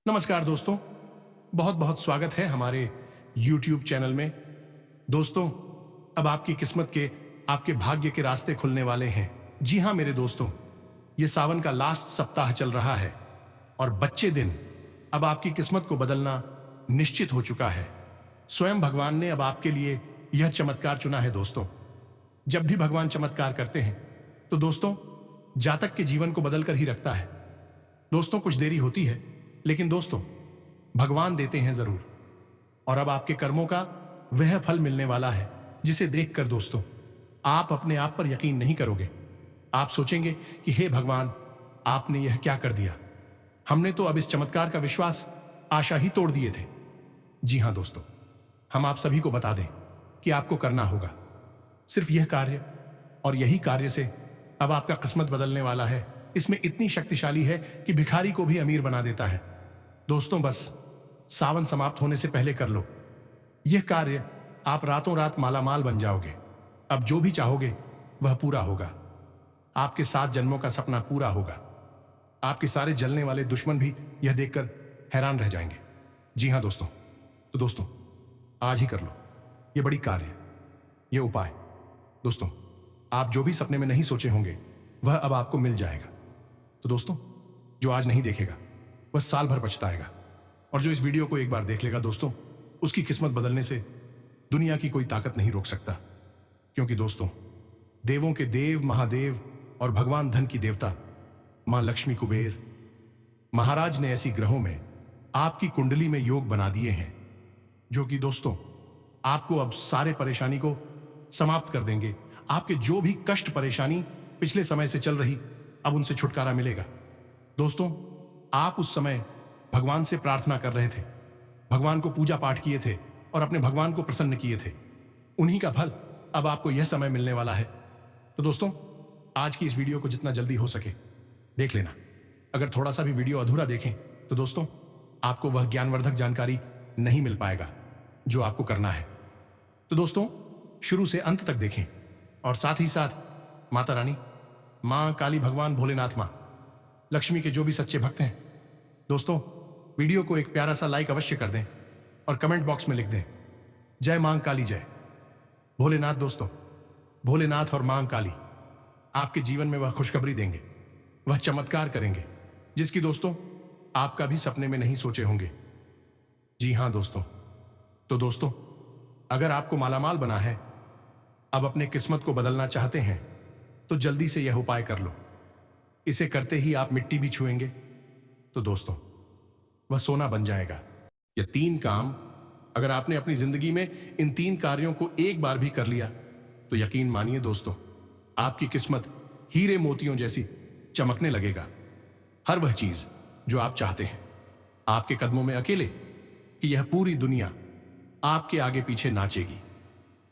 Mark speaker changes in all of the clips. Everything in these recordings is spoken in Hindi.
Speaker 1: नमस्कार दोस्तों, बहुत बहुत स्वागत है हमारे YouTube चैनल में। दोस्तों, अब आपकी किस्मत के, आपके भाग्य के रास्ते खुलने वाले हैं। जी हाँ मेरे दोस्तों, ये सावन का लास्ट सप्ताह चल रहा है और बच्चे दिन अब आपकी किस्मत को बदलना निश्चित हो चुका है। स्वयं भगवान ने अब आपके लिए यह चमत्कार चुना है। दोस्तों, जब भी भगवान चमत्कार करते हैं तो दोस्तों जातक के जीवन को बदल कर ही रखता है। दोस्तों, कुछ देरी होती है लेकिन दोस्तों भगवान देते हैं जरूर, और अब आपके कर्मों का वह फल मिलने वाला है जिसे देखकर दोस्तों आप अपने आप पर यकीन नहीं करोगे। आप सोचेंगे कि हे भगवान, आपने यह क्या कर दिया। हमने तो अब इस चमत्कार का विश्वास, आशा ही तोड़ दिए थे। जी हां दोस्तों, हम आप सभी को बता दें कि आपको करना होगा सिर्फ यह कार्य, और यही कार्य से अब आपका किस्मत बदलने वाला है। इसमें इतनी शक्तिशाली है कि भिखारी को भी अमीर बना देता है। दोस्तों, बस सावन समाप्त होने से पहले कर लो यह कार्य, आप रातों रात मालामाल बन जाओगे। अब जो भी चाहोगे वह पूरा होगा। आपके 7 जन्मों का सपना पूरा होगा। आपके सारे जलने वाले दुश्मन भी यह देखकर हैरान रह जाएंगे। जी हां दोस्तों, तो दोस्तों आज ही कर लो यह बड़ी कार्य, यह उपाय। दोस्तों, आप जो भी सपने में नहीं सोचे होंगे वह अब आपको मिल जाएगा। तो दोस्तों, जो आज नहीं देखेगा वह साल भर पछताएगा, और जो इस वीडियो को एक बार देख लेगा दोस्तों, उसकी किस्मत बदलने से दुनिया की कोई ताकत नहीं रोक सकता। क्योंकि दोस्तों, देवों के देव महादेव और भगवान धन की देवता मां लक्ष्मी कुबेर महाराज ने ऐसी ग्रहों में आपकी कुंडली में योग बना दिए हैं जो कि दोस्तों आपको अब सारे परेशानी को समाप्त कर देंगे। आपके जो भी कष्ट परेशानी पिछले समय से चल रही, अब उनसे छुटकारा मिलेगा। दोस्तों, आप उस समय भगवान से प्रार्थना कर रहे थे, भगवान को पूजा पाठ किए थे और अपने भगवान को प्रसन्न किए थे। उन्हीं का फल अब आपको यह समय मिलने वाला है। तो दोस्तों, आज की इस वीडियो को जितना जल्दी हो सके देख लेना। अगर थोड़ा सा भी वीडियो अधूरा देखें तो दोस्तों आपको वह ज्ञानवर्धक जानकारी नहीं मिल पाएगा जो आपको करना है। तो दोस्तों, शुरू से अंत तक देखें, और साथ ही साथ माता रानी, मां काली, भगवान भोलेनाथ, मां लक्ष्मी के जो भी सच्चे भक्त हैं दोस्तों, वीडियो को एक प्यारा सा लाइक अवश्य कर दें और कमेंट बॉक्स में लिख दें जय मां काली, जय भोलेनाथ। दोस्तों, भोलेनाथ और मां काली आपके जीवन में वह खुशखबरी देंगे, वह चमत्कार करेंगे जिसकी दोस्तों आप कभी सपने में नहीं सोचे होंगे। जी हां दोस्तों, तो दोस्तों अगर आपको मालामाल बना है, अब अपने किस्मत को बदलना चाहते हैं, तो जल्दी से यह उपाय कर लो। इसे करते ही आप मिट्टी भी छुएंगे तो दोस्तों वह सोना बन जाएगा। यह 3 काम अगर आपने अपनी जिंदगी में इन 3 कार्यों को एक बार भी कर लिया तो यकीन मानिए दोस्तों, आपकी किस्मत हीरे मोतियों जैसी चमकने लगेगा। हर वह चीज जो आप चाहते हैं आपके कदमों में अकेले, कि यह पूरी दुनिया आपके आगे पीछे नाचेगी।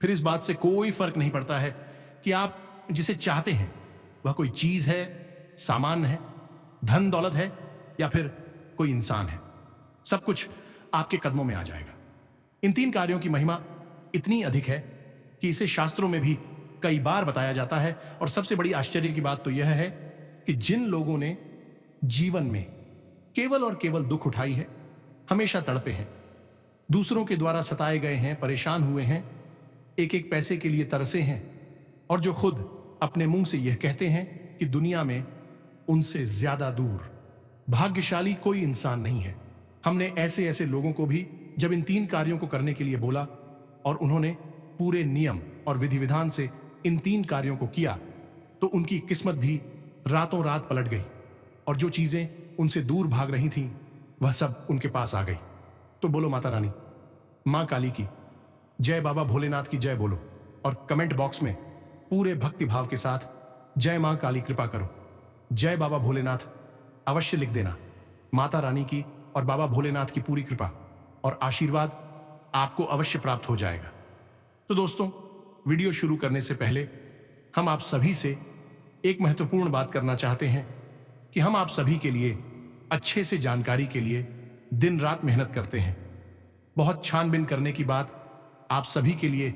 Speaker 1: फिर इस बात से कोई फर्क नहीं पड़ता है कि आप जिसे चाहते हैं वह कोई चीज है, सामान है, धन दौलत है या फिर कोई इंसान है, सब कुछ आपके कदमों में आ जाएगा। इन 3 कार्यों की महिमा इतनी अधिक है कि इसे शास्त्रों में भी कई बार बताया जाता है। और सबसे बड़ी आश्चर्य की बात तो यह है कि जिन लोगों ने जीवन में केवल और केवल दुख उठाई है, हमेशा तड़पे हैं, दूसरों के द्वारा सताए गए हैं, परेशान हुए हैं, एक एक पैसे के लिए तरसे हैं, और जो खुद अपने मुंह से यह कहते हैं कि दुनिया में उनसे ज्यादा दूर भाग्यशाली कोई इंसान नहीं है। हमने ऐसे ऐसे लोगों को भी जब इन 3 कार्यों को करने के लिए बोला और उन्होंने पूरे नियम और विधि विधान से इन 3 कार्यों को किया, तो उनकी किस्मत भी रातों रात पलट गई, और जो चीजें उनसे दूर भाग रही थीं वह सब उनके पास आ गई। तो बोलो माता रानी, मां काली की जय, बाबा भोलेनाथ की जय बोलो, और कमेंट बॉक्स में पूरे भक्ति भाव के साथ जय मां काली कृपा करो, जय बाबा भोलेनाथ अवश्य लिख देना। माता रानी की और बाबा भोलेनाथ की पूरी कृपा और आशीर्वाद आपको अवश्य प्राप्त हो जाएगा। तो दोस्तों, वीडियो शुरू करने से पहले हम आप सभी से एक महत्वपूर्ण बात करना चाहते हैं कि हम आप सभी के लिए अच्छे से जानकारी के लिए दिन रात मेहनत करते हैं। बहुत छानबीन करने की बात आप सभी के लिए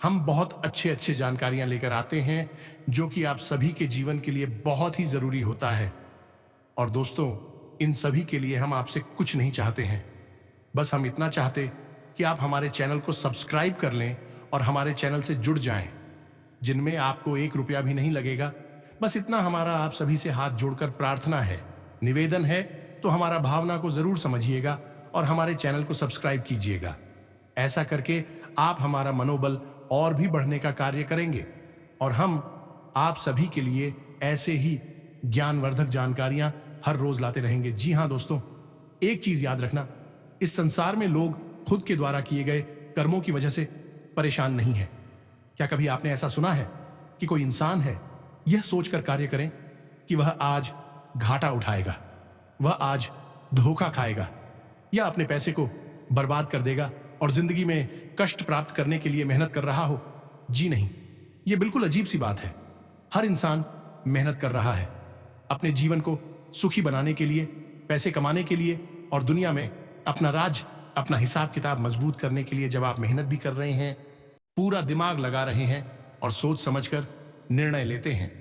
Speaker 1: हम बहुत अच्छे अच्छे जानकारियां लेकर आते हैं जो कि आप सभी के जीवन के लिए बहुत ही जरूरी होता है। और दोस्तों, इन सभी के लिए हम आपसे कुछ नहीं चाहते हैं। बस हम इतना चाहते कि आप हमारे चैनल को सब्सक्राइब कर लें और हमारे चैनल से जुड़ जाएं, जिनमें आपको 1 रुपया भी नहीं लगेगा। बस इतना हमारा आप सभी से हाथ जोड़कर प्रार्थना है, निवेदन है। तो हमारा भावना को जरूर समझिएगा और हमारे चैनल को सब्सक्राइब कीजिएगा। ऐसा करके आप हमारा मनोबल और भी बढ़ने का कार्य करेंगे और हम आप सभी के लिए ऐसे ही ज्ञानवर्धक जानकारियां हर रोज लाते रहेंगे। जी हां दोस्तों, एक चीज याद रखना, इस संसार में लोग खुद के द्वारा किए गए कर्मों की वजह से परेशान नहीं है। क्या कभी आपने ऐसा सुना है कि कोई इंसान है यह सोचकर कार्य करें कि वह आज घाटा उठाएगा, वह आज धोखा खाएगा या अपने पैसे को बर्बाद कर देगा और जिंदगी में कष्ट प्राप्त करने के लिए मेहनत कर रहा हो? जी नहीं, यह बिल्कुल अजीब सी बात है। हर इंसान मेहनत कर रहा है अपने जीवन को सुखी बनाने के लिए, पैसे कमाने के लिए और दुनिया में अपना राज, अपना हिसाब किताब मजबूत करने के लिए। जब आप मेहनत भी कर रहे हैं, पूरा दिमाग लगा रहे हैं और सोच समझकर निर्णय लेते हैं,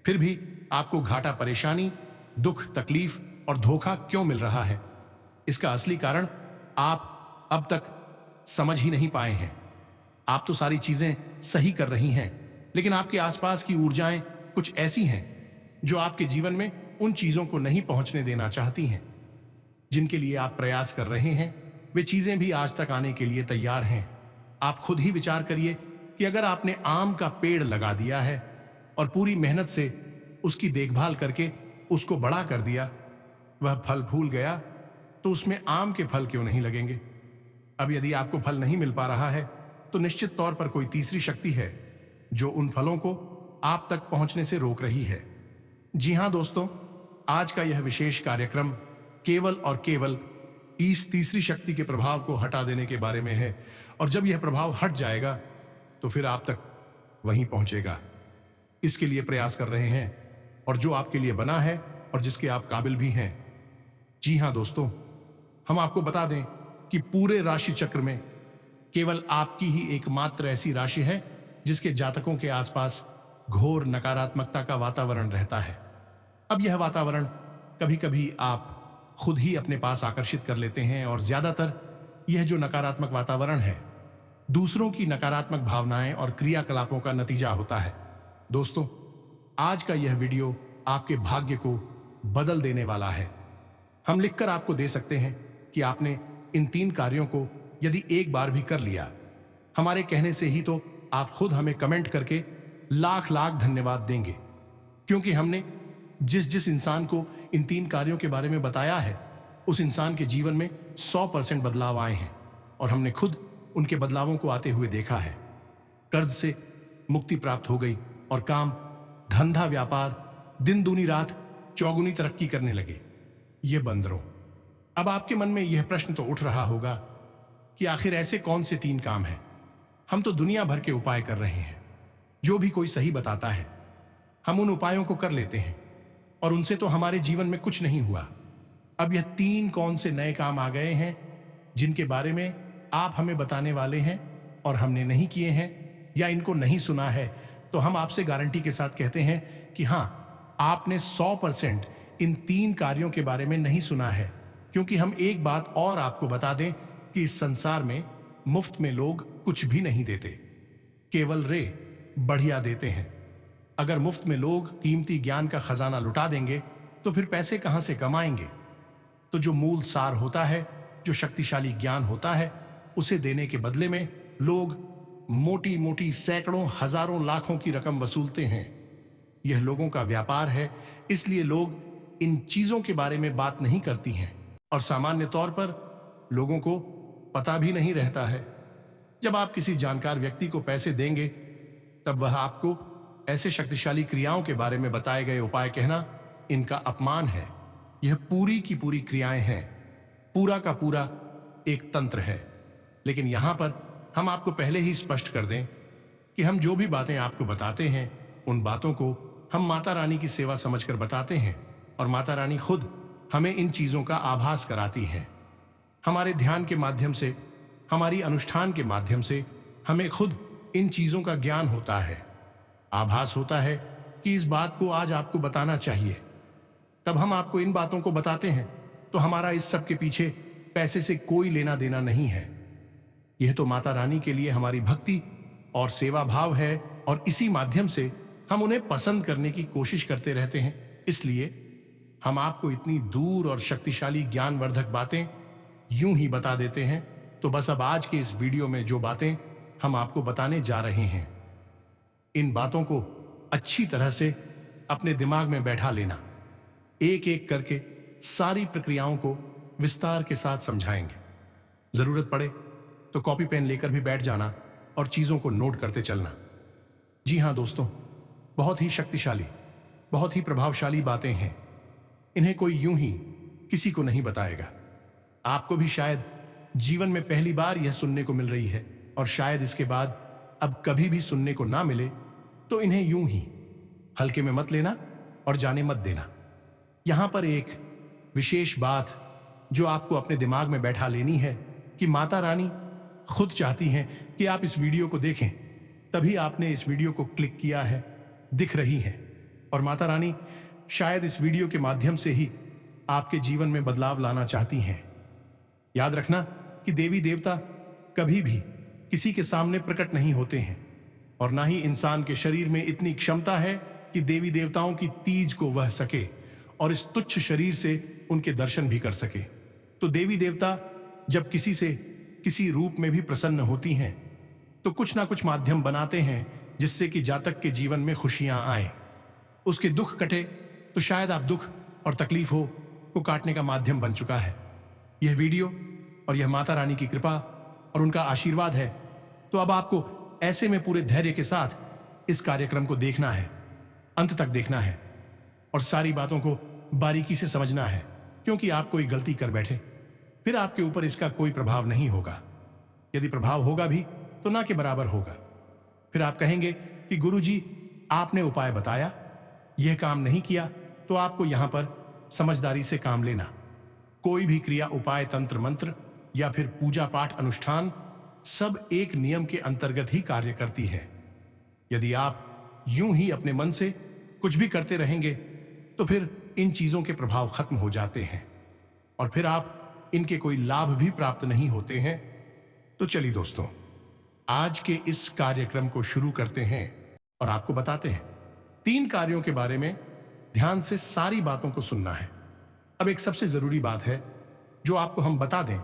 Speaker 1: फिर भी आपको घाटा, परेशानी, दुख, तकलीफ और धोखा क्यों मिल रहा है? इसका असली कारण आप अब तक समझ ही नहीं पाए हैं। आप तो सारी चीजें सही कर रही हैं, लेकिन आपके आसपास की ऊर्जाएं कुछ ऐसी हैं जो आपके जीवन में उन चीजों को नहीं पहुंचने देना चाहती हैं। जिनके लिए आप प्रयास कर रहे हैं, वे चीजें भी आज तक आने के लिए तैयार हैं। आप खुद ही विचार करिए कि अगर आपने आम का पेड़ लगा दिया है और पूरी मेहनत से उसकी देखभाल करके उसको बड़ा कर दिया, वह फल फूल गया, तो उसमें आम के फल क्यों नहीं लगेंगे? अब यदि आपको फल नहीं मिल पा रहा है, तो निश्चित तौर पर कोई तीसरी शक्ति है जो उन फलों को आप तक पहुंचने से रोक रही है। जी हां दोस्तों, आज का यह विशेष कार्यक्रम केवल और केवल इस तीसरी शक्ति के प्रभाव को हटा देने के बारे में है। और जब यह प्रभाव हट जाएगा तो फिर आप तक वहीं पहुंचेगा। इसके लिए प्रयास कर रहे हैं और जो आपके लिए बना है और जिसके आप काबिल भी हैं। जी हां दोस्तों, हम आपको बता दें कि पूरे राशि चक्र में केवल आपकी ही एकमात्र ऐसी राशि है जिसके जातकों के आसपास घोर नकारात्मकता का वातावरण रहता है। अब यह वातावरण कभी कभी आप खुद ही अपने पास आकर्षित कर लेते हैं और ज्यादातर यह जो नकारात्मक वातावरण है दूसरों की नकारात्मक भावनाएं और क्रियाकलापों का नतीजा होता है। दोस्तों, आज का यह वीडियो आपके भाग्य को बदल देने वाला है। हम लिखकर आपको दे सकते हैं कि आपने इन 3 कार्यों को यदि एक बार भी कर लिया, हमारे कहने से ही तो आप खुद हमें कमेंट करके लाख लाख धन्यवाद देंगे, क्योंकि हमने जिस जिस इंसान को इन 3 कार्यों के बारे में बताया है उस इंसान के जीवन में 100% बदलाव आए हैं और हमने खुद उनके बदलावों को आते हुए देखा है। कर्ज से मुक्ति प्राप्त हो गई और काम, धंधा, व्यापार दिन दूनी रात चौगुनी तरक्की करने लगे। ये बंदरों, अब आपके मन में यह प्रश्न तो उठ रहा होगा कि आखिर ऐसे कौन से 3 काम हैं? हम तो दुनिया भर के उपाय कर रहे हैं। जो भी कोई सही बताता है हम उन उपायों को कर लेते हैं और उनसे तो हमारे जीवन में कुछ नहीं हुआ। अब यह 3 कौन से नए काम आ गए हैं जिनके बारे में आप हमें बताने वाले हैं और हमने नहीं किए हैं या इनको नहीं सुना है, तो हम आपसे गारंटी के साथ कहते हैं कि हां, आपने 100% इन 3 कार्यों के बारे में नहीं सुना है। क्योंकि हम एक बात और आपको बता दें कि इस संसार में मुफ्त में लोग कुछ भी नहीं देते, केवल बढ़िया देते हैं। अगर मुफ्त में लोग कीमती ज्ञान का खजाना लुटा देंगे तो फिर पैसे कहां से कमाएंगे? तो जो मूल सार होता है, जो शक्तिशाली ज्ञान होता है, उसे देने के बदले में लोग मोटी मोटी सैकड़ों, हजारों, लाखों की रकम वसूलते हैं। यह लोगों का व्यापार है, इसलिए लोग इन चीजों के बारे में बात नहीं करती हैं और सामान्य तौर पर लोगों को पता भी नहीं रहता है। जब आप किसी जानकार व्यक्ति को पैसे देंगे तब वह आपको ऐसे शक्तिशाली क्रियाओं के बारे में बताए गए उपाय कहना इनका अपमान है। यह पूरी की पूरी क्रियाएं हैं, पूरा का पूरा एक तंत्र है। लेकिन यहां पर हम आपको पहले ही स्पष्ट कर दें कि हम जो भी बातें आपको बताते हैं उन बातों को हम माता रानी की सेवा समझकर बताते हैं और माता रानी खुद हमें इन चीजों का आभास कराती है। हमारे ध्यान के माध्यम से, हमारी अनुष्ठान के माध्यम से हमें खुद इन चीजों का ज्ञान होता है। आभास होता है कि इस बात को आज आपको बताना चाहिए। तब हम आपको इन बातों को बताते हैं, तो हमारा इस सब के पीछे पैसे से कोई लेना देना नहीं है। यह तो माता रानी के लिए हमारी भक्ति और सेवा भाव है, और इसी माध्यम से हम उन्हें पसंद करने की कोशिश करते रहते हैं। इसलिए हम आपको इतनी दूर और शक्तिशाली ज्ञानवर्धक बातें यूं ही बता देते हैं। तो बस अब आज के इस वीडियो में जो बातें हम आपको बताने जा रहे हैं, इन बातों को अच्छी तरह से अपने दिमाग में बैठा लेना। एक एक करके सारी प्रक्रियाओं को विस्तार के साथ समझाएंगे। जरूरत पड़े तो कॉपी पेन लेकर भी बैठ जाना और चीजों को नोट करते चलना। जी हां दोस्तों, बहुत ही शक्तिशाली, बहुत ही प्रभावशाली बातें हैं। इन्हें कोई यूं ही किसी को नहीं बताएगा। आपको भी शायद जीवन में पहली बार यह सुनने को मिल रही है, और शायद इसके बाद अब कभी भी सुनने को ना मिले। तो इन्हें यूं ही हल्के में मत लेना और जाने मत देना। यहां पर एक विशेष बात जो आपको अपने दिमाग में बैठा लेनी है कि माता रानी खुद चाहती हैं कि आप इस वीडियो को देखें, तभी आपने इस वीडियो को क्लिक किया है, दिख रही है। और माता रानी शायद इस वीडियो के माध्यम से ही आपके जीवन में बदलाव लाना चाहती हैं। याद रखना कि देवी देवता कभी भी किसी के सामने प्रकट नहीं होते हैं, और ना ही इंसान के शरीर में इतनी क्षमता है कि देवी देवताओं की तीज को वह सके और इस तुच्छ शरीर से उनके दर्शन भी कर सके। तो देवी देवता जब किसी से किसी रूप में भी प्रसन्न होती हैं, तो कुछ ना कुछ माध्यम बनाते हैं जिससे कि जातक के जीवन में खुशियां आए, उसके दुख कटे। तो शायद आप दुख और तकलीफ हो को काटने का माध्यम बन चुका है यह वीडियो, और यह माता रानी की कृपा और उनका आशीर्वाद है। तो अब आपको ऐसे में पूरे धैर्य के साथ इस कार्यक्रम को देखना है, अंत तक देखना है, और सारी बातों को बारीकी से समझना है। क्योंकि आप कोई गलती कर बैठे, फिर आपके ऊपर इसका कोई प्रभाव नहीं होगा। यदि प्रभाव होगा भी तो ना के बराबर होगा। फिर आप कहेंगे कि गुरुजी आपने उपाय बताया, यह काम नहीं किया। तो आपको यहां पर समझदारी से काम लेना। कोई भी क्रिया, उपाय, तंत्र मंत्र या फिर पूजा पाठ अनुष्ठान सब एक नियम के अंतर्गत ही कार्य करती है। यदि आप यूं ही अपने मन से कुछ भी करते रहेंगे तो फिर इन चीजों के प्रभाव खत्म हो जाते हैं, और फिर आप इनके कोई लाभ भी प्राप्त नहीं होते हैं। तो चलिए दोस्तों, आज के इस कार्यक्रम को शुरू करते हैं और आपको बताते हैं 3 कार्यों के बारे में। ध्यान से सारी बातों को सुनना है। अब एक सबसे जरूरी बात है जो आपको हम बता दें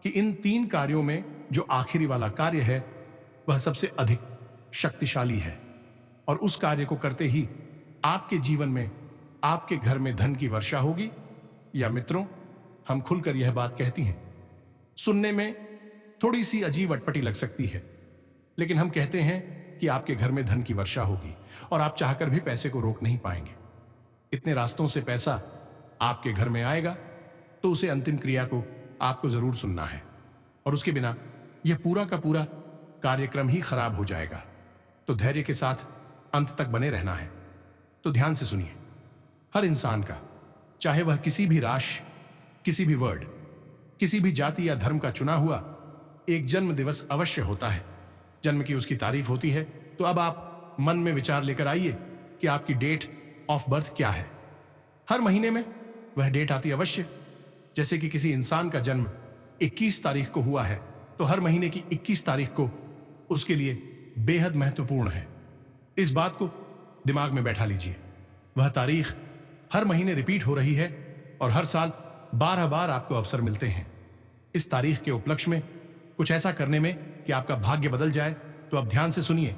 Speaker 1: कि इन 3 कार्यों में जो आखिरी वाला कार्य है वह सबसे अधिक शक्तिशाली है, और उस कार्य को करते ही आपके जीवन में, आपके घर में धन की वर्षा होगी। या मित्रों, हम खुलकर यह बात कहती हैं, सुनने में थोड़ी सी अजीब अटपटी लग सकती है, लेकिन हम कहते हैं कि आपके घर में धन की वर्षा होगी, और आप चाहकर भी पैसे को रोक नहीं पाएंगे। इतने रास्तों से पैसा आपके घर में आएगा, तो उसे अंतिम क्रिया को आपको जरूर सुनना है, और उसके बिना यह पूरा का पूरा कार्यक्रम ही खराब हो जाएगा। तो धैर्य के साथ अंत तक बने रहना है। तो ध्यान से सुनिए। हर इंसान का, चाहे वह किसी भी राष्ट्र, किसी भी वर्ड, किसी भी जाति या धर्म का चुना हुआ, एक जन्म दिवस अवश्य होता है। जन्म की उसकी तारीफ होती है। तो अब आप मन में विचार लेकर आइए कि आपकी डेट ऑफ बर्थ क्या है। हर महीने में वह डेट आती अवश्य। जैसे कि किसी इंसान का जन्म 21 तारीख को हुआ है, तो हर महीने की 21 तारीख को उसके लिए बेहद महत्वपूर्ण है। इस बात को दिमाग में बैठा लीजिए। वह तारीख हर महीने रिपीट हो रही है, और हर साल 12 बार आपको अवसर मिलते हैं इस तारीख के उपलक्ष्य में कुछ ऐसा करने में कि आपका भाग्य बदल जाए। तो अब ध्यान से सुनिए।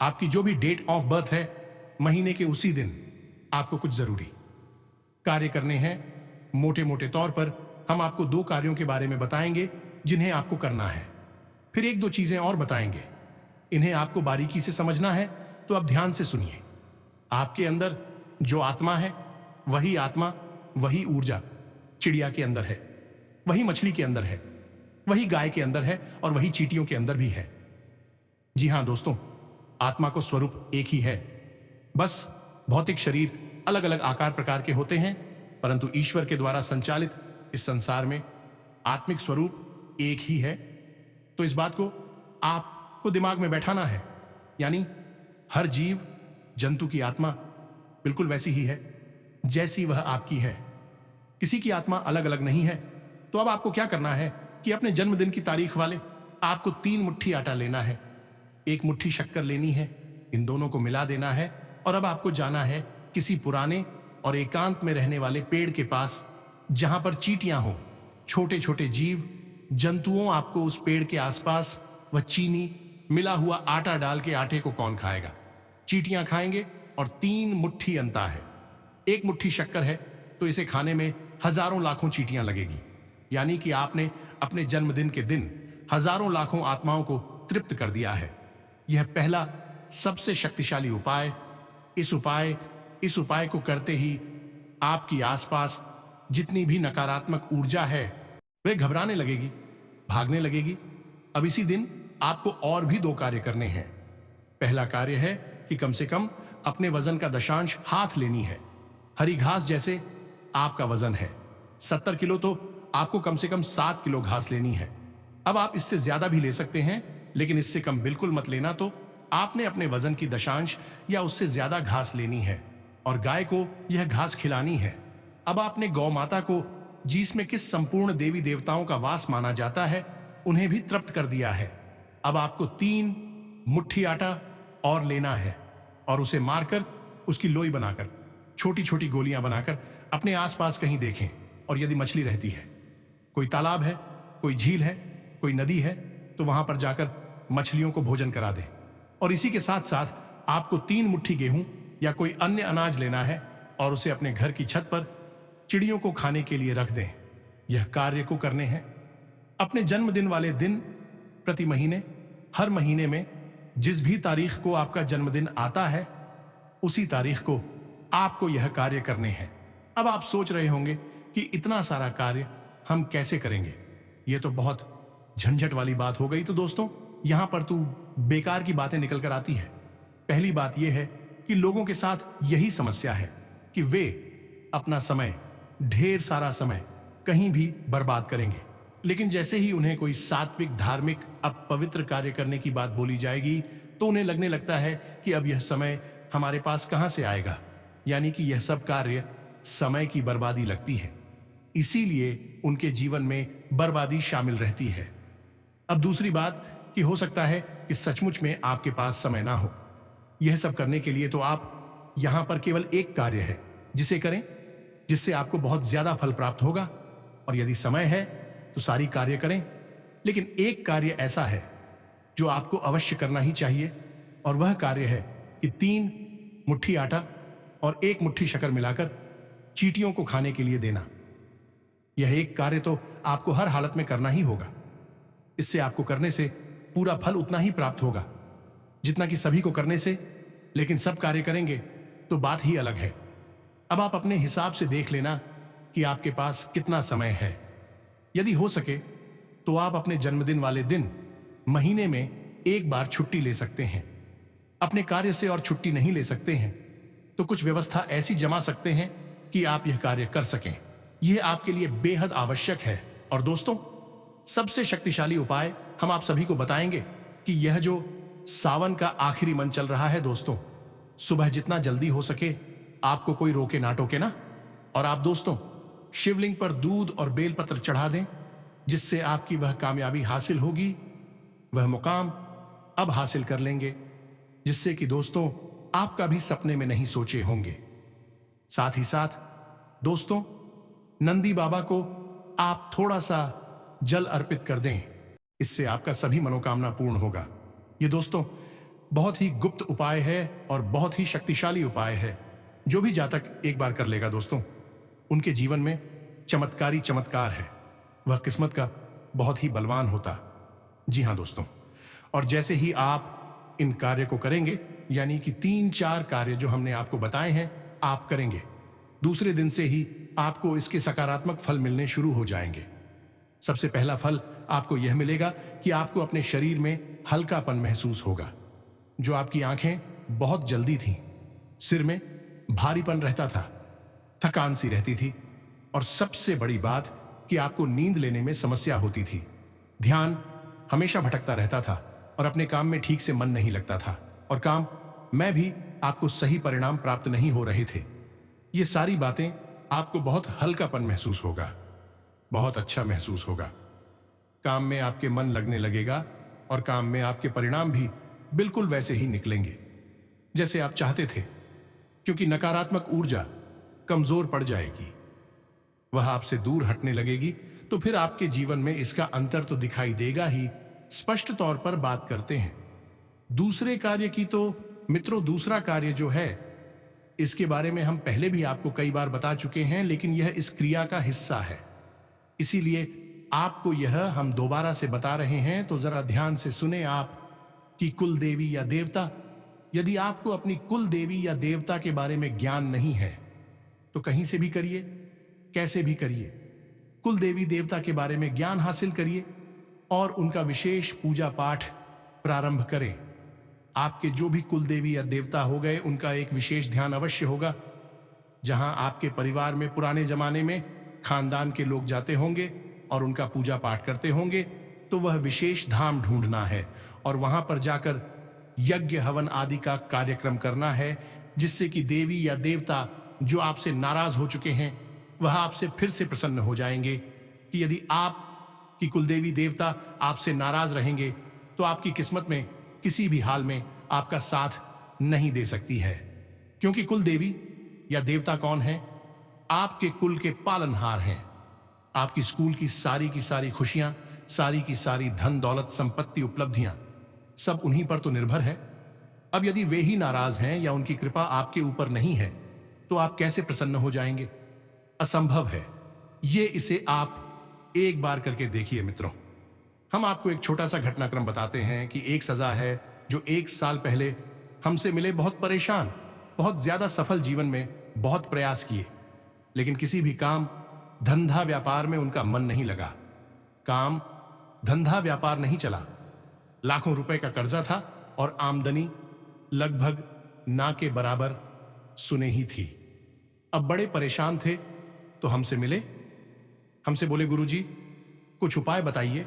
Speaker 1: आपकी जो भी डेट ऑफ बर्थ है, महीने के उसी दिन आपको कुछ जरूरी कार्य करने हैं। मोटे मोटे तौर पर हम आपको 2 कार्यों के बारे में बताएंगे जिन्हें आपको करना है। फिर 1-2 चीजें और बताएंगे, इन्हें आपको बारीकी से समझना है। तो अब ध्यान से सुनिए। आपके अंदर जो आत्मा है, वही आत्मा, वही ऊर्जा चिड़िया के अंदर है, वही मछली के अंदर है, वही गाय के अंदर है, और वही चींटियों के अंदर भी है। जी हां दोस्तों, आत्मा को स्वरूप एक ही है। बस भौतिक शरीर अलग अलग आकार प्रकार के होते हैं, परंतु ईश्वर के द्वारा संचालित इस संसार में आत्मिक स्वरूप एक ही है। तो इस बात को आपको दिमाग में बैठाना है। यानी हर जीव जंतु की आत्मा बिल्कुल वैसी ही है, जैसी वह आपकी है। किसी की आत्मा अलग अलग नहीं है। तो अब आपको क्या करना है कि अपने जन्मदिन की तारीख वाले आपको 3 मुट्ठी आटा लेना है, 1 मुट्ठी शक्कर लेनी है, इन दोनों को मिला देना है और अब आपको जाना है किसी पुराने और एकांत में रहने वाले पेड़ के पास, जहां पर चींटियां हो, छोटे छोटे जीव जंतुओं। आपको उस पेड़ के आसपास वह चीनी मिला हुआ आटा डाल के आटे को कौन खाएगा? चींटियां खाएंगे और 3 मुट्ठी अंता है। 1 मुट्ठी शक्कर है तो इसे खाने में हजारों लाखों चींटियां लगेगी। यानी कि आपने अपने जन्मदिन के दिन हजारों लाखों आत्माओं को तृप्त कर दिया है। यह पहला सबसे शक्तिशाली उपाय। इस उपाय को करते ही आपकी आसपास जितनी भी नकारात्मक ऊर्जा है वह घबराने लगेगी, भागने लगेगी। अब इसी दिन आपको और भी 2 कार्य करने हैं। पहला कार्य है कि कम से कम अपने वजन का दशांश हाथ लेनी है। हरी घास जैसे आपका वजन है 70 किलो, तो आपको कम से कम 7 किलो घास लेनी है। अब आप इससे ज्यादा भी ले सकते हैं, लेकिन इससे कम बिल्कुल मत लेना। तो आपने अपने वजन की दशांश या उससे ज्यादा घास लेनी है और गाय को यह घास खिलानी है। अब आपने गौ माता को, जिसमें किस संपूर्ण देवी देवताओं का वास माना जाता है, उन्हें भी तृप्त कर दिया है। अब आपको 3 मुट्ठी आटा और लेना है और उसे मारकर, उसकी लोई बनाकर, छोटी छोटी गोलियां बनाकर अपने आसपास कहीं देखें। और यदि मछली रहती है, कोई तालाब है, कोई झील है, कोई नदी है, तो वहां पर जाकर मछलियों को भोजन करा दें। और इसी के साथ साथ आपको 3 मुट्ठी गेहूं या कोई अन्य अनाज लेना है और उसे अपने घर की छत पर चिड़ियों को खाने के लिए रख दें। यह कार्य को करने हैं अपने जन्मदिन वाले दिन। प्रति महीने, हर महीने में जिस भी तारीख को आपका जन्मदिन आता है, उसी तारीख को आपको यह कार्य करने हैं। अब आप सोच रहे होंगे कि इतना सारा कार्य हम कैसे करेंगे? यह तो बहुत झंझट वाली बात हो गई। तो दोस्तों, यहां पर तो बेकार की बातें निकल कर आती है। पहली बात यह है कि लोगों के साथ यही समस्या है कि वे अपना समय, ढेर सारा समय कहीं भी बर्बाद करेंगे, लेकिन जैसे ही उन्हें कोई सात्विक, धार्मिक, पवित्र कार्य करने की बात बोली जाएगी तो उन्हें लगने लगता है कि अब यह समय हमारे पास कहां से आएगा। यानी कि यह सब कार्य समय की बर्बादी लगती है, इसीलिए उनके जीवन में बर्बादी शामिल रहती है। अब दूसरी बात कि हो सकता है कि सचमुच में आपके पास समय ना हो। यह सब करने के लिए तो आप यहां पर केवल एक कार्य है जिसे करें, जिससे आपको बहुत ज्यादा फल प्राप्त होगा। और यदि समय है तो सारी कार्य करें, लेकिन एक कार्य ऐसा है जो आपको अवश्य करना ही चाहिए, और वह कार्य है कि 3 मुट्ठी आटा और 1 मुट्ठी शक्कर मिलाकर चींटियों को खाने के लिए देना। यह एक कार्य तो आपको हर हालत में करना ही होगा। इससे आपको करने से पूरा फल उतना ही प्राप्त होगा जितना कि सभी को करने से, लेकिन सब कार्य करेंगे तो बात ही अलग है। अब आप अपने हिसाब से देख लेना कि आपके पास कितना समय है। यदि हो सके तो आप अपने जन्मदिन वाले दिन महीने में 1 बार छुट्टी ले सकते हैं। अपने कार्य से और छुट्टी नहीं ले सकते हैं तो कुछ व्यवस्था ऐसी जमा सकते हैं कि आप यह कार्य कर सकें। यह आपके लिए बेहद आवश्यक है। और दोस्तों, सबसे शक्तिशाली उपाय हम आप सभी को बताएंगे कि यह जो सावन का आखिरी मन चल रहा है दोस्तों, सुबह जितना जल्दी हो सके आपको कोई रोके ना टोके ना, और आप दोस्तों शिवलिंग पर दूध और बेलपत्र चढ़ा दें, जिससे आपकी वह कामयाबी हासिल होगी, वह मुकाम अब हासिल कर लेंगे जिससे कि दोस्तों आपका भी सपने में नहीं सोचे होंगे। साथ ही साथ दोस्तों, नंदी बाबा को आप थोड़ा सा जल अर्पित कर दें, इससे आपका सभी मनोकामना पूर्ण होगा। ये दोस्तों बहुत ही गुप्त उपाय है और बहुत ही शक्तिशाली उपाय है। जो भी जातक एक बार कर लेगा दोस्तों, उनके जीवन में चमत्कारी चमत्कार है। वह किस्मत का बहुत ही बलवान होता। जी हाँ दोस्तों, और जैसे ही आप इन कार्य को करेंगे, यानी कि 3-4 कार्य जो हमने आपको बताए हैं आप करेंगे, दूसरे दिन से ही आपको इसके सकारात्मक फल मिलने शुरू हो जाएंगे। सबसे पहला फल आपको यह मिलेगा कि आपको अपने शरीर में हल्कापन महसूस होगा। जो आपकी आंखें बहुत जल्दी थीं, सिर में भारीपन रहता था, थकान सी रहती थी, और सबसे बड़ी बात कि आपको नींद लेने में समस्या होती थी। ध्यान हमेशा भटकता रहता था और अपने काम में ठीक से मन नहीं लगता था, और काम में भी आपको सही परिणाम प्राप्त नहीं हो रहे थे। ये सारी बातें आपको बहुत हल्कापन महसूस होगा, बहुत अच्छा महसूस होगा। काम में आपके मन लगने लगेगा और काम में आपके परिणाम भी बिल्कुल वैसे ही निकलेंगे जैसे आप चाहते थे, क्योंकि नकारात्मक ऊर्जा कमजोर पड़ जाएगी, वह आपसे दूर हटने लगेगी। तो फिर आपके जीवन में इसका अंतर तो दिखाई देगा ही। स्पष्ट तौर पर बात करते हैं दूसरे कार्य की, तो मित्रों दूसरा कार्य जो है, इसके बारे में हम पहले भी आपको कई बार बता चुके हैं, लेकिन यह इस क्रिया का हिस्सा है, इसीलिए आपको यह हम दोबारा से बता रहे हैं। तो जरा ध्यान से सुने आप कि कुल देवी या देवता। यदि आपको अपनी कुल देवी या देवता के बारे में ज्ञान नहीं है तो कहीं से भी करिए, कैसे भी करिए, कुल देवी देवता के बारे में ज्ञान हासिल करिए और उनका विशेष पूजा पाठ प्रारंभ करें। आपके जो भी कुल देवी या देवता हो गए, उनका एक विशेष ध्यान अवश्य होगा। जहां आपके परिवार में पुराने जमाने में खानदान के लोग जाते होंगे और उनका पूजा पाठ करते होंगे, तो वह विशेष धाम ढूंढना है और वहां पर जाकर यज्ञ हवन आदि का कार्यक्रम करना है, जिससे कि देवी या देवता जो आपसे नाराज हो चुके हैं वह आपसे फिर से प्रसन्न हो जाएंगे। कि यदि आप की कुलदेवी देवता आपसे नाराज रहेंगे तो आपकी किस्मत में किसी भी हाल में आपका साथ नहीं दे सकती है, क्योंकि कुल देवी या देवता कौन है? आपके कुल के पालनहार हैं। आपकी स्कूल की सारी खुशियां, सारी की सारी धन दौलत संपत्ति उपलब्धियां सब उन्हीं पर तो निर्भर है। अब यदि वे ही नाराज हैं या उनकी कृपा आपके ऊपर नहीं है तो आप कैसे प्रसन्न हो जाएंगे? असंभव है। ये इसे आप एक बार करके देखिए मित्रों। हम आपको एक छोटा सा घटनाक्रम बताते हैं कि एक सजा है जो 1 साल पहले हमसे मिले, बहुत परेशान, बहुत ज्यादा सफल जीवन में बहुत प्रयास किए, लेकिन किसी भी काम धंधा व्यापार में उनका मन नहीं लगा। काम धंधा व्यापार नहीं चला। लाखों रुपए का कर्जा था और आमदनी लगभग ना के बराबर सुने ही थी। अब बड़े परेशान थे तो हमसे मिले, हमसे बोले, गुरुजी कुछ उपाय बताइए,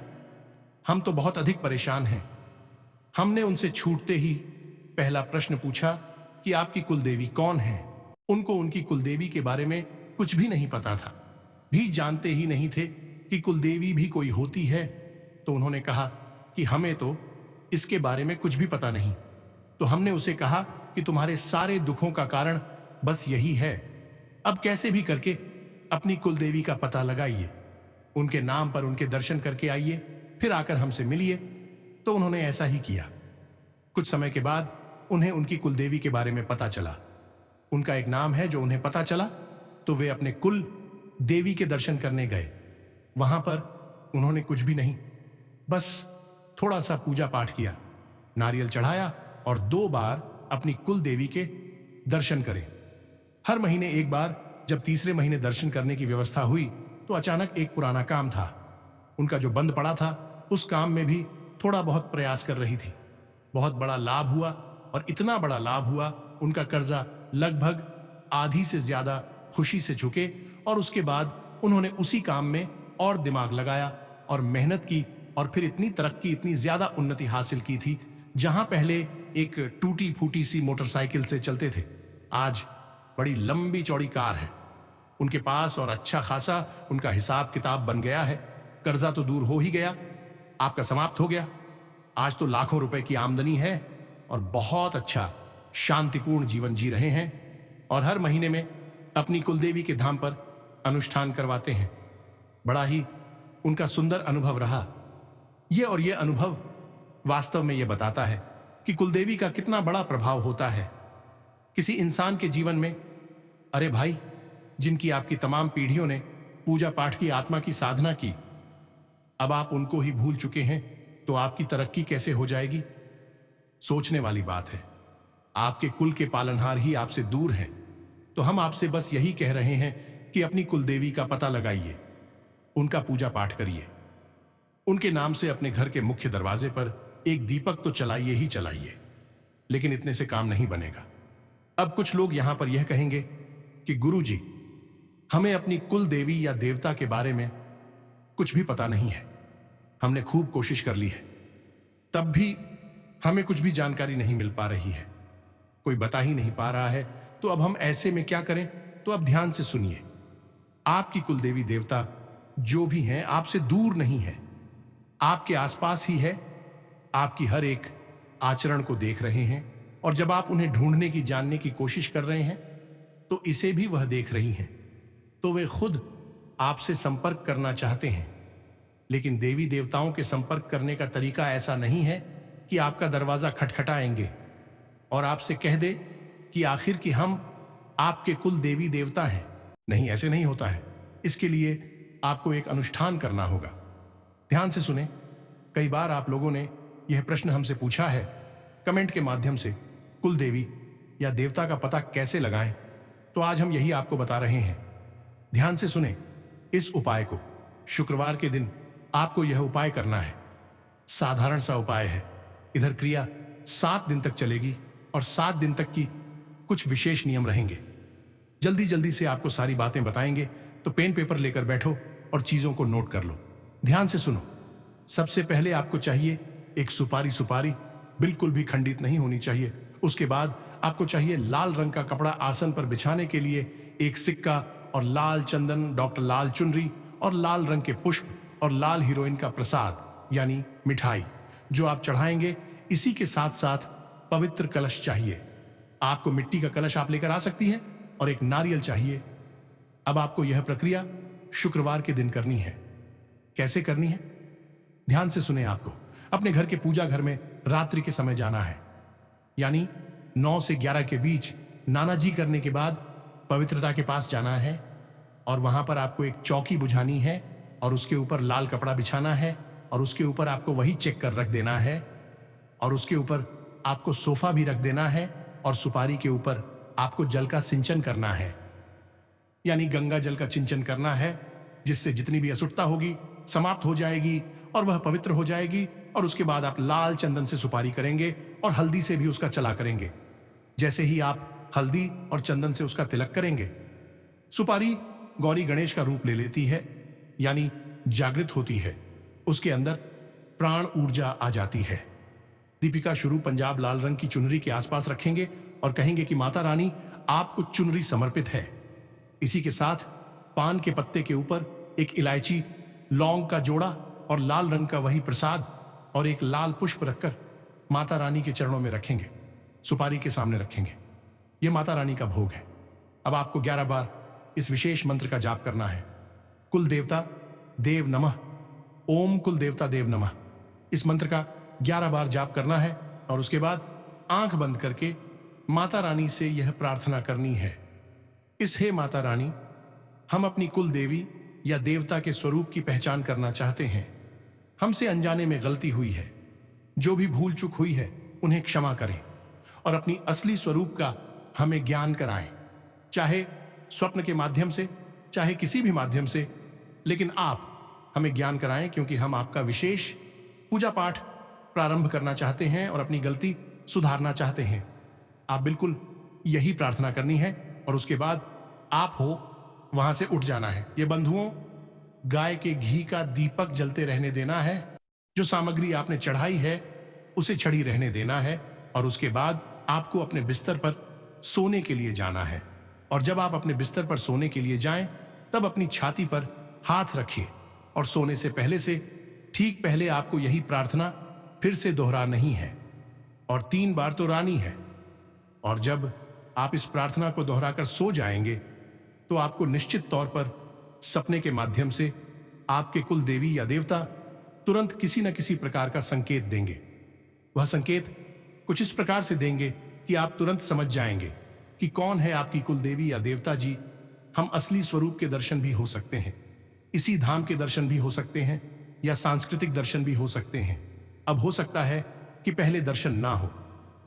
Speaker 1: हम तो बहुत अधिक परेशान हैं। हमने उनसे छूटते ही पहला प्रश्न पूछा कि आपकी कुलदेवी कौन है? उनको उनकी कुलदेवी के बारे में कुछ भी नहीं पता था, भी जानते ही नहीं थे कि कुलदेवी भी कोई होती है। तो उन्होंने कहा कि हमें तो इसके बारे में कुछ भी पता नहीं। तो हमने उसे कहा कि तुम्हारे सारे दुखों का कारण बस यही है, अब कैसे भी करके अपनी कुलदेवी का पता लगाइए, उनके नाम पर उनके दर्शन करके आइए, फिर आकर हमसे मिलिए। तो उन्होंने ऐसा ही किया। कुछ समय के बाद उन्हें उनकी कुलदेवी के बारे में पता चला। उनका एक नाम है जो उन्हें पता चला, तो वे अपने कुल देवी के दर्शन करने गए। वहां पर उन्होंने कुछ भी नहीं, बस थोड़ा सा पूजा पाठ किया, नारियल चढ़ाया और 2 बार अपनी कुल देवी के दर्शन करें। हर महीने एक बार जब तीसरे महीने दर्शन करने की व्यवस्था हुई तो अचानक एक पुराना काम था, उनका जो बंद पड़ा था, उस काम में भी थोड़ा बहुत प्रयास कर रही थी। बहुत बड़ा लाभ हुआ और इतना बड़ा लाभ हुआ, उनका कर्जा लगभग आधी से ज्यादा खुशी से झुके और उसके बाद उन्होंने उसी काम में और दिमाग लगाया और मेहनत की और फिर इतनी तरक्की, इतनी ज्यादा उन्नति हासिल की थी। जहां पहले एक टूटी फूटी सी मोटरसाइकिल से चलते थे, आज बड़ी लंबी चौड़ी कार है उनके पास और अच्छा खासा उनका हिसाब किताब बन गया है। कर्जा तो दूर हो ही गया, आपका समाप्त हो गया। आज तो लाखों रुपए की आमदनी है और बहुत अच्छा शांतिपूर्ण जीवन जी रहे हैं और हर महीने में अपनी कुलदेवी के धाम पर अनुष्ठान करवाते हैं। बड़ा ही उनका सुंदर अनुभव रहा ये, और ये अनुभव वास्तव में ये बताता है कि कुलदेवी का कितना बड़ा प्रभाव होता है किसी इंसान के जीवन में। अरे भाई, जिनकी आपकी तमाम पीढ़ियों ने पूजा पाठ की आत्मा की साधना की, अब आप उनको ही भूल चुके हैं तो आपकी तरक्की कैसे हो जाएगी? सोचने वाली बात है। आपके कुल के पालनहार ही आपसे दूर हैं, तो हम आपसे बस यही कह रहे हैं कि अपनी कुलदेवी का पता लगाइए, उनका पूजा पाठ करिए, उनके नाम से अपने घर के मुख्य दरवाजे पर एक दीपक तो चलाइए ही चलाइए। लेकिन इतने से काम नहीं बनेगा। अब कुछ लोग यहां पर यह कहेंगे कि गुरुजी, हमें अपनी कुल देवी या देवता के बारे में कुछ भी पता नहीं है, हमने खूब कोशिश कर ली है, तब भी हमें कुछ भी जानकारी नहीं मिल पा रही है, कोई बता ही नहीं पा रहा है, तो अब हम ऐसे में क्या करें? तो तो अब ध्यान से सुनिए। आपकी कुल देवी देवता जो भी हैं आपसे दूर नहीं है, आपके आसपास ही है, आपकी हर एक आचरण को देख रहे हैं, और जब आप उन्हें ढूंढने की जानने की कोशिश कर रहे हैं तो इसे भी वह देख रही हैं। तो वे खुद आपसे संपर्क करना चाहते हैं, लेकिन देवी देवताओं के संपर्क करने का तरीका ऐसा नहीं है कि आपका दरवाजा खटखटाएंगे और आपसे कह दे कि आखिर कि हम आपके कुल देवी देवता हैं। नहीं, ऐसे नहीं होता है। इसके लिए आपको एक अनुष्ठान करना होगा। ध्यान से सुने। कई बार आप लोगों ने यह प्रश्न हमसे पूछा है कमेंट के माध्यम से, कुल देवी या देवता का पता कैसे लगाएं? तो आज हम यही आपको बता रहे हैं। ध्यान से सुने इस उपाय को। शुक्रवार के दिन आपको यह उपाय करना है। साधारण सा उपाय है। इधर क्रिया 7 दिन तक चलेगी और 7 दिन तक की कुछ विशेष नियम रहेंगे। जल्दी जल्दी से आपको सारी बातें बताएंगे, तो पेन पेपर लेकर बैठो और चीजों को नोट कर लो। ध्यान से सुनो। सबसे पहले आपको चाहिए एक सुपारी। सुपारी बिल्कुल भी खंडित नहीं होनी चाहिए। उसके बाद आपको चाहिए लाल रंग का कपड़ा आसन पर बिछाने के लिए, एक सिक्का और लाल चंदन, डॉक्टर लाल चुनरी और लाल रंग के पुष्प और लाल हीरोइन का प्रसाद यानी मिठाई जो आप चढ़ाएंगे। इसी के साथ साथ पवित्र कलश चाहिए। आपको मिट्टी का कलश आप लेकर आ सकती है, और एक नारियल चाहिए। अब आपको यह प्रक्रिया शुक्रवार के दिन करनी है। कैसे करनी है? ध्यान से सुने। आपको अपने घर के पूजा घर में रात्रि के समय जाना है, यानी 9 से 11 के बीच नानाजी करने के बाद पवित्रता के पास जाना है, और वहां पर आपको एक चौकी बुझानी है और उसके ऊपर लाल कपड़ा बिछाना है, और उसके ऊपर आपको वही चेक कर रख देना है, और उसके ऊपर आपको सोफा भी रख देना है, और सुपारी के ऊपर आपको जल का सिंचन करना है, यानी गंगा जल का सिंचन करना है, जिससे जितनी भी असुरता होगी समाप्त हो जाएगी और वह पवित्र हो जाएगी। और उसके बाद आप लाल चंदन से सुपारी करेंगे और हल्दी से भी उसका चला करेंगे। जैसे ही आप हल्दी और चंदन से उसका तिलक करेंगे, सुपारी गौरी गणेश का रूप ले लेती है, यानी जागृत होती है। उसके अंदर प्राण ऊर्जा आ जाती है। दीपिका शुरू पंजाब लाल रंग की चुनरी के आसपास रखेंगे और कहेंगे कि माता रानी आपको चुनरी समर्पित है। इसी के साथ पान के पत्ते के ऊपर एक इलायची, लौंग का जोड़ा और लाल रंग का वही प्रसाद और एक लाल पुष्प रखकर माता रानी के चरणों में रखेंगे, सुपारी के सामने रखेंगे। यह माता रानी का भोग है। अब आपको 11 बार इस विशेष मंत्र का जाप करना है। कुल देवता देव नमः, ओम कुल देवता देव नमः। इस मंत्र का 11 बार जाप करना है, और उसके बाद आंख बंद करके माता रानी से यह प्रार्थना करनी है। इस हे माता रानी, हम अपनी कुल देवी या देवता के स्वरूप की पहचान करना चाहते हैं। हमसे अनजाने में गलती हुई है। जो भी भूल चूक हुई है उन्हें क्षमा करें और अपनी असली स्वरूप का हमें ज्ञान कराएं, चाहे स्वप्न के माध्यम से, चाहे किसी भी माध्यम से, लेकिन आप हमें ज्ञान कराएं, क्योंकि हम आपका विशेष पूजा पाठ प्रारंभ करना चाहते हैं और अपनी गलती सुधारना चाहते हैं। आप बिल्कुल यही प्रार्थना करनी है, और उसके बाद आप हो वहां से उठ जाना है। ये बंधुओं, गाय के घी का दीपक जलते रहने देना है। जो सामग्री आपने चढ़ाई है उसे छड़ी रहने देना है, और उसके बाद आपको अपने बिस्तर पर सोने के लिए जाना है। और जब आप अपने बिस्तर पर सोने के लिए जाएं, तब अपनी छाती पर हाथ रखिए, और सोने से ठीक पहले आपको यही प्रार्थना फिर से दोहराना नहीं है, और 3 बार तो रानी है। और जब आप इस प्रार्थना को दोहराकर सो जाएंगे, तो आपको निश्चित तौर पर सपने के माध्यम से आपके कुल देवी या देवता तुरंत किसी न किसी प्रकार का संकेत देंगे। वह संकेत कुछ इस प्रकार से देंगे कि आप तुरंत समझ जाएंगे कि कौन है आपकी कुल देवी या देवता जी। हम असली स्वरूप के दर्शन भी हो सकते हैं, इसी धाम के दर्शन भी हो सकते हैं, या सांस्कृतिक दर्शन भी हो सकते हैं। अब हो सकता है कि पहले दर्शन ना हो,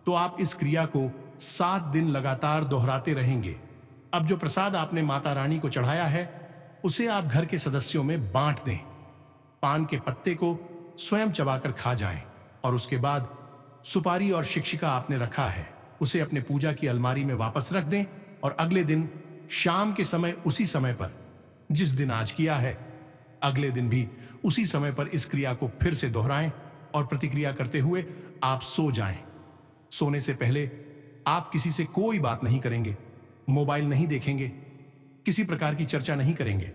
Speaker 1: तो आप इस क्रिया को 7 दिन लगातार दोहराते रहेंगे। अब जो प्रसाद आपने माता रानी को चढ़ाया है उसे आप घर के सदस्यों में बांट दें। पान के पत्ते को स्वयं चबाकर खा जाएं, और उसके बाद सुपारी और शिक्षिका आपने रखा है उसे अपने पूजा की अलमारी में वापस रख दें, और अगले दिन शाम के समय उसी समय पर, जिस दिन आज किया है, अगले दिन भी उसी समय पर इस क्रिया को फिर से दोहराएं, और प्रतिक्रिया करते हुए आप सो जाएं। सोने से पहले आप किसी से कोई बात नहीं करेंगे, मोबाइल नहीं देखेंगे, किसी प्रकार की चर्चा नहीं करेंगे।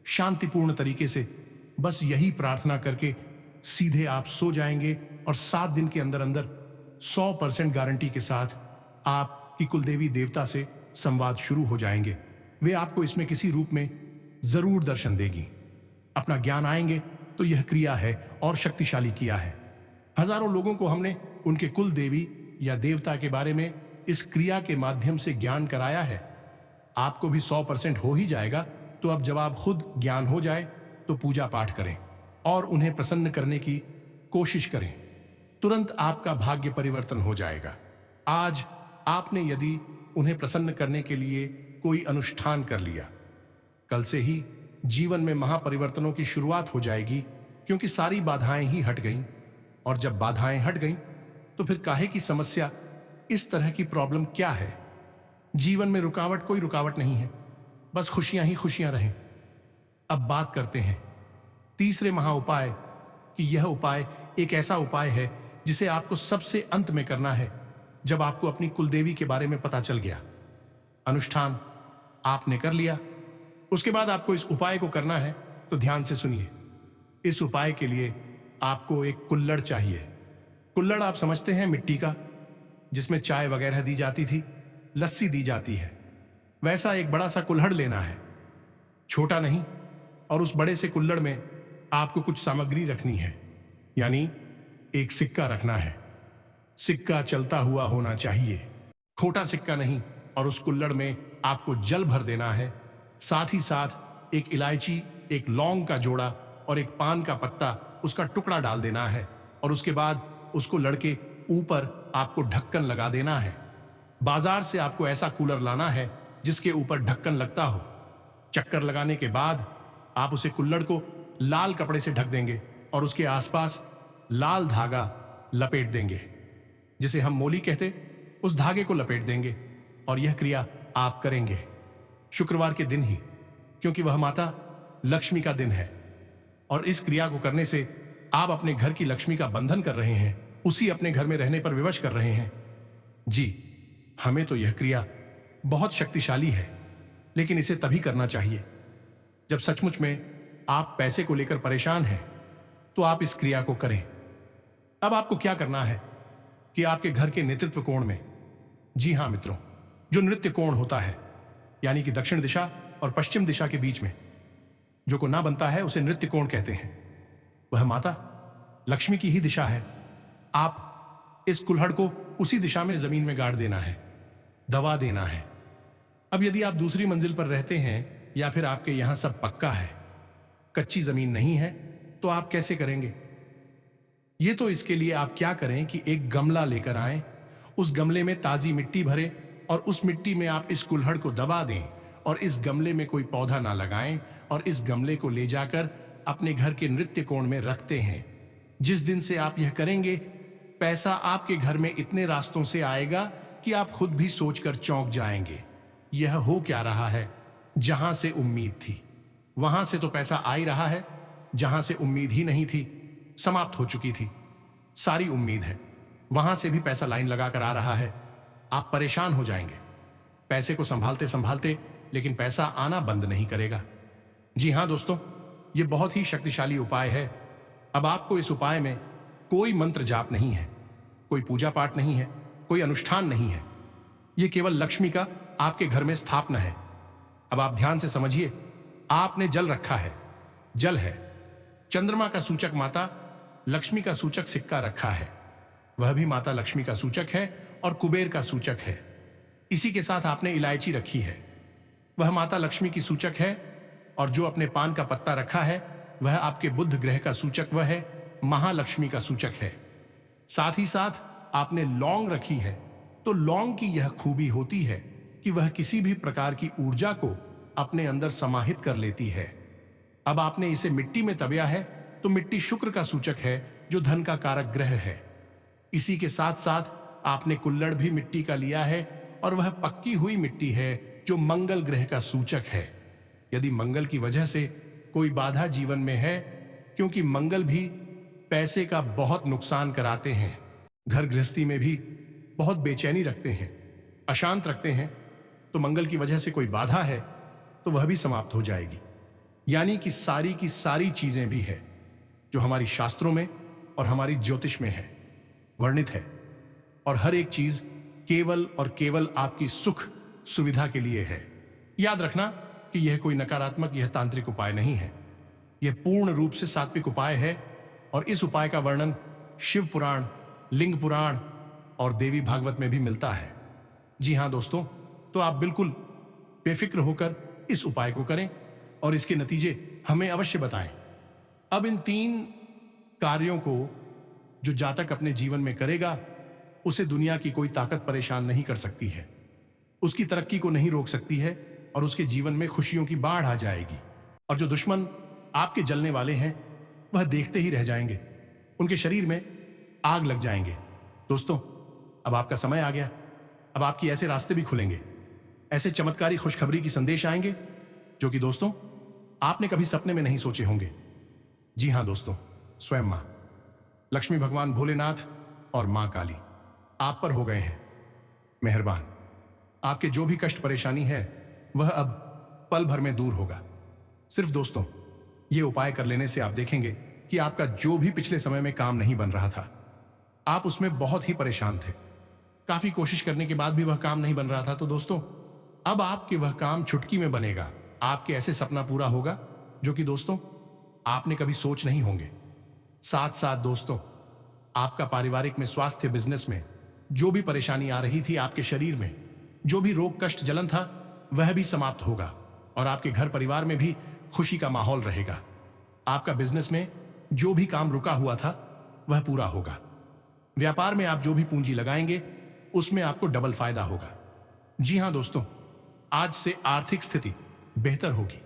Speaker 1: शांतिपूर्ण तरीके से बस यही प्रार्थना करके सीधे आप सो जाएंगे और 7 दिन के अंदर अंदर 100% गारंटी के साथ आपकी कुलदेवी देवता से संवाद शुरू हो जाएंगे। वे आपको इसमें किसी रूप में जरूर दर्शन देगी। अपना ज्ञान आएंगे तो यह क्रिया है और शक्तिशाली किया है। हजारों लोगों को हमने उनके कुल देवी या देवता के बारे में इस क्रिया के माध्यम से ज्ञान कराया है। आपको भी 100% हो ही जाएगा। तो अब जब आप खुद ज्ञान हो जाए तो पूजा पाठ करें और उन्हें प्रसन्न करने की कोशिश करें। तुरंत आपका भाग्य परिवर्तन हो जाएगा। आज आपने यदि उन्हें प्रसन्न करने के लिए कोई अनुष्ठान कर लिया, कल से ही जीवन में महापरिवर्तनों की शुरुआत हो जाएगी, क्योंकि सारी बाधाएं ही हट गईं। और जब बाधाएं हट गईं तो फिर काहे की समस्या, इस तरह की प्रॉब्लम क्या है? जीवन में रुकावट, कोई रुकावट नहीं है, बस खुशियां ही खुशियां रहें। अब बात करते हैं तीसरे महा उपाय कि यह उपाय एक ऐसा उपाय है जिसे आपको सबसे अंत में करना है, जब आपको अपनी कुलदेवी के बारे में पता चल गया। अनुष्ठान आपने कर लिया, उसके बाद आपको इस उपाय को करना है। तो ध्यान से सुनिए। इस उपाय के लिए आपको एक कुल्हड़ चाहिए। कुल्हड़ आप समझते हैं, मिट्टी का, जिसमें चाय वगैरह दी जाती थी, लस्सी दी जाती है, वैसा एक बड़ा सा कुल्हड़ लेना है, छोटा नहीं। और उस बड़े से कुल्हड़ में आपको कुछ सामग्री रखनी है, यानी एक सिक्का रखना है। सिक्का चलता हुआ होना चाहिए, खोटा सिक्का नहीं। और उस कुल्हड़ में आपको जल भर देना है। साथ ही साथ एक इलायची, एक लौंग का जोड़ा और एक पान का पत्ता, उसका टुकड़ा डाल देना है। और उसके बाद उसको लड़के ऊपर आपको ढक्कन लगा देना है। बाजार से आपको ऐसा कूलर लाना है जिसके ऊपर ढक्कन लगता हो। चक्कर लगाने के बाद आप उसे कुल्हड़ को लाल कपड़े से ढक देंगे और उसके आसपास लाल धागा लपेट देंगे, जिसे हम मोली कहते, उस धागे को लपेट देंगे। और यह क्रिया आप करेंगे शुक्रवार के दिन ही, क्योंकि वह माता लक्ष्मी का दिन है। और इस क्रिया को करने से आप अपने घर की लक्ष्मी का बंधन कर रहे हैं, उसी अपने घर में रहने पर विवश कर रहे हैं। जी, हमें तो यह क्रिया बहुत शक्तिशाली है, लेकिन इसे तभी करना चाहिए जब सचमुच में आप पैसे को लेकर परेशान हैं। तो आप इस क्रिया को करें। अब आपको क्या करना है कि आपके घर के नेतृत्व कोण में, जी हां मित्रों, जो नृत्य कोण होता है, यानी कि दक्षिण दिशा और पश्चिम दिशा के बीच में जो कोना बनता है, उसे नृत्य कोण कहते हैं। वह माता लक्ष्मी की ही दिशा है। आप इस कुल्हड़ को उसी दिशा में जमीन में गाड़ देना है, दबा देना है। अब यदि आप दूसरी मंजिल पर रहते हैं या फिर आपके यहां सब पक्का है, कच्ची जमीन नहीं है, तो आप कैसे करेंगे? ये तो इसके लिए आप क्या करें कि एक गमला लेकर आएं, उस गमले में ताजी मिट्टी भरें और उस मिट्टी में आप इस कुल्हड़ को दबा दें। और इस गमले में कोई पौधा ना लगाएं और इस गमले को ले जाकर अपने घर के नृत्य कोण में रखते हैं। जिस दिन से आप यह करेंगे, पैसा आपके घर में इतने रास्तों से आएगा कि आप खुद भी सोचकर चौंक जाएंगे। यह हो क्या रहा है? जहां से उम्मीद थी वहां से तो पैसा आ ही रहा है, जहां से उम्मीद ही नहीं थी, समाप्त हो चुकी थी सारी उम्मीद है, वहां से भी पैसा लाइन लगाकर आ रहा है। आप परेशान हो जाएंगे पैसे को संभालते संभालते, लेकिन पैसा आना बंद नहीं करेगा। जी हां दोस्तों, यह बहुत ही शक्तिशाली उपाय है। अब आपको इस उपाय में कोई मंत्र जाप नहीं है, कोई पूजा पाठ नहीं है, कोई अनुष्ठान नहीं है। यह केवल लक्ष्मी का आपके घर में स्थापना है। अब आप ध्यान से समझिए। आपने जल रखा है, जल है, चंद्रमा का सूचक माता लक्ष्मी का सूचक सिक्का रखा है, वह भी माता लक्ष्मी का सूचक है और कुबेर का सूचक है। इसी के साथ आपने इलायची रखी है, वह माता लक्ष्मी की सूचक है। और जो अपने पान का पत्ता रखा है, वह आपके बुध ग्रह का सूचक, वह है महालक्ष्मी का सूचक है। साथ ही साथ आपने लौंग रखी है। तो लौंग की यह खूबी होती है कि वह किसी भी प्रकार की ऊर्जा को अपने अंदर समाहित कर लेती है। अब आपने इसे मिट्टी में तबया है, तो मिट्टी शुक्र का सूचक है, जो धन का कारक ग्रह है। इसी के साथ साथ आपने कुल्हड़ भी मिट्टी का लिया है, और वह पक्की हुई मिट्टी है, जो मंगल ग्रह का सूचक है। यदि मंगल की वजह से कोई बाधा जीवन में है, क्योंकि मंगल भी पैसे का बहुत नुकसान कराते हैं, घर गृहस्थी में भी बहुत बेचैनी रखते हैं, अशांत रखते हैं, तो मंगल की वजह से कोई बाधा है, तो वह भी समाप्त हो जाएगी। यानी कि सारी की सारी चीजें भी है जो हमारी शास्त्रों में और हमारी ज्योतिष में है वर्णित है, और हर एक चीज केवल और केवल आपकी सुख सुविधा के लिए है। याद रखना कि यह कोई नकारात्मक, यह तांत्रिक उपाय नहीं है। यह पूर्ण रूप से सात्विक उपाय है, और इस उपाय का वर्णन शिव पुराण, लिंग पुराण और देवी भागवत में भी मिलता है। जी हां दोस्तों, तो आप बिल्कुल बेफिक्र होकर इस उपाय को करें और इसके नतीजे हमें अवश्य बताएं। अब इन 3 कार्यों को जो जातक अपने जीवन में करेगा, उसे दुनिया की कोई ताकत परेशान नहीं कर सकती है, उसकी तरक्की को नहीं रोक सकती है, और उसके जीवन में खुशियों की बाढ़ आ जाएगी। और जो दुश्मन आपके जलने वाले हैं, वह देखते ही रह जाएंगे, उनके शरीर में आग लग जाएंगे। दोस्तों, अब आपका समय आ गया। अब आपकी ऐसे रास्ते भी खुलेंगे, ऐसे चमत्कारी खुशखबरी की संदेश आएंगे जो कि दोस्तों आपने कभी सपने में नहीं सोचे होंगे। जी हां दोस्तों, स्वयं मां लक्ष्मी, भगवान भोलेनाथ और मां काली आप पर हो गए हैं मेहरबान। आपके जो भी कष्ट परेशानी है वह अब पल भर में दूर होगा। सिर्फ दोस्तों ये उपाय कर लेने से आप देखेंगे कि आपका जो भी पिछले समय में काम नहीं बन रहा था, आप उसमें बहुत ही परेशान थे, काफी कोशिश करने के बाद भी वह काम नहीं बन रहा था, तो दोस्तों अब आपके वह काम चुटकी में बनेगा। आपके ऐसे सपना पूरा होगा जो कि दोस्तों आपने कभी सोच नहीं होंगे। साथ साथ दोस्तों आपका पारिवारिक में, स्वास्थ्य, बिजनेस में जो भी परेशानी आ रही थी, आपके शरीर में जो भी रोग, कष्ट, जलन था, वह भी समाप्त होगा, और आपके घर परिवार में भी खुशी का माहौल रहेगा। आपका बिजनेस में जो भी काम रुका हुआ था वह पूरा होगा। व्यापार में आप जो भी पूंजी लगाएंगे उसमें आपको डबल फायदा होगा। जी हां दोस्तों, आज से आर्थिक स्थिति बेहतर होगी।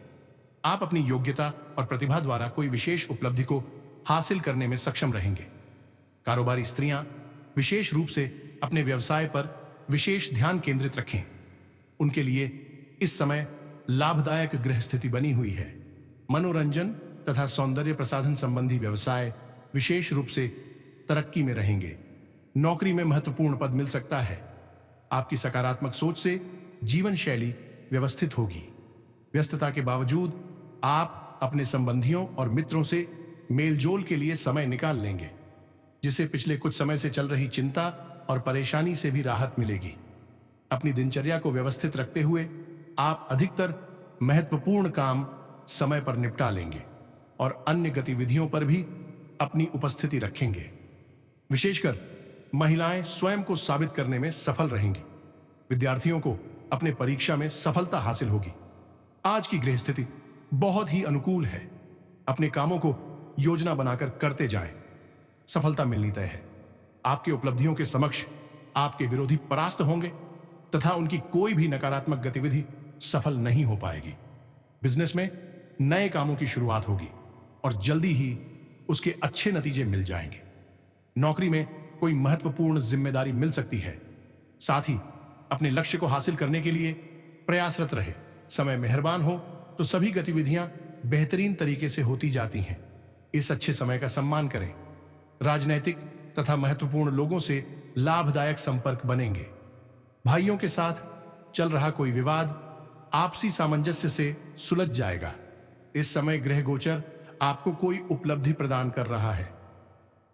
Speaker 1: आप अपनी योग्यता और प्रतिभा द्वारा कोई विशेष उपलब्धि को हासिल करने में सक्षम रहेंगे। कारोबारी स्त्रियां विशेष रूप से अपने व्यवसाय पर विशेष ध्यान केंद्रित रखें। उनके लिए इस समय लाभदायक ग्रह स्थिति बनी हुई है। मनोरंजन तथा सौंदर्य प्रसाधन संबंधी व्यवसाय विशेष रूप से तरक्की में रहेंगे। नौकरी में महत्वपूर्ण पद मिल सकता है। आपकी सकारात्मक सोच से जीवन शैली व्यवस्थित होगी। व्यस्तता के बावजूद आप अपने संबंधियों और मित्रों से मेलजोल के लिए समय निकाल लेंगे, जिससे पिछले कुछ समय से चल रही चिंता और परेशानी से भी राहत मिलेगी। अपनी दिनचर्या को व्यवस्थित रखते हुए आप अधिकतर महत्वपूर्ण काम समय पर निपटा लेंगे और अन्य गतिविधियों पर भी अपनी उपस्थिति रखेंगे। विशेषकर महिलाएं स्वयं को साबित करने में सफल रहेंगी। विद्यार्थियों को अपने परीक्षा में सफलता हासिल होगी। आज की गृह स्थिति बहुत ही अनुकूल है। अपने कामों को योजना बनाकर करते जाएं, सफलता मिलनी तय है। आपकी उपलब्धियों के समक्ष आपके विरोधी परास्त होंगे तथा उनकी कोई भी नकारात्मक गतिविधि सफल नहीं हो पाएगी। बिजनेस में नए कामों की शुरुआत होगी और जल्दी ही उसके अच्छे नतीजे मिल जाएंगे। नौकरी में कोई महत्वपूर्ण जिम्मेदारी मिल सकती है। साथ ही अपने लक्ष्य को हासिल करने के लिए प्रयासरत रहे। समय मेहरबान हो तो सभी गतिविधियां बेहतरीन तरीके से होती जाती हैं। इस अच्छे समय का सम्मान करें। राजनैतिक तथा महत्वपूर्ण लोगों से लाभदायक संपर्क बनेंगे। भाइयों के साथ चल रहा कोई विवाद आपसी सामंजस्य से सुलझ जाएगा। इस समय ग्रह गोचर आपको कोई उपलब्धि प्रदान कर रहा है।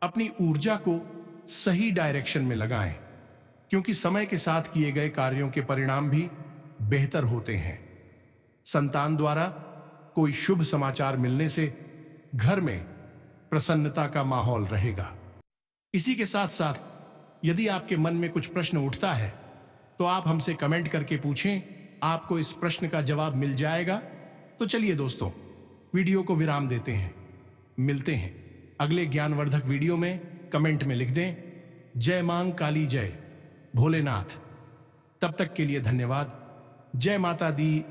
Speaker 1: अपनी ऊर्जा को सही डायरेक्शन में लगाएं, क्योंकि समय के साथ किए गए कार्यों के परिणाम भी बेहतर होते हैं। संतान द्वारा कोई शुभ समाचार मिलने से घर में प्रसन्नता का माहौल रहेगा। इसी के साथ साथ यदि आपके मन में कुछ प्रश्न उठता है तो आप हमसे कमेंट करके पूछें, आपको इस प्रश्न का जवाब मिल जाएगा। तो चलिए दोस्तों, वीडियो को विराम देते हैं। मिलते हैं अगले ज्ञानवर्धक वीडियो में। कमेंट में लिख दें, जय मां काली, जय भोलेनाथ। तब तक के लिए धन्यवाद। जय माता दी।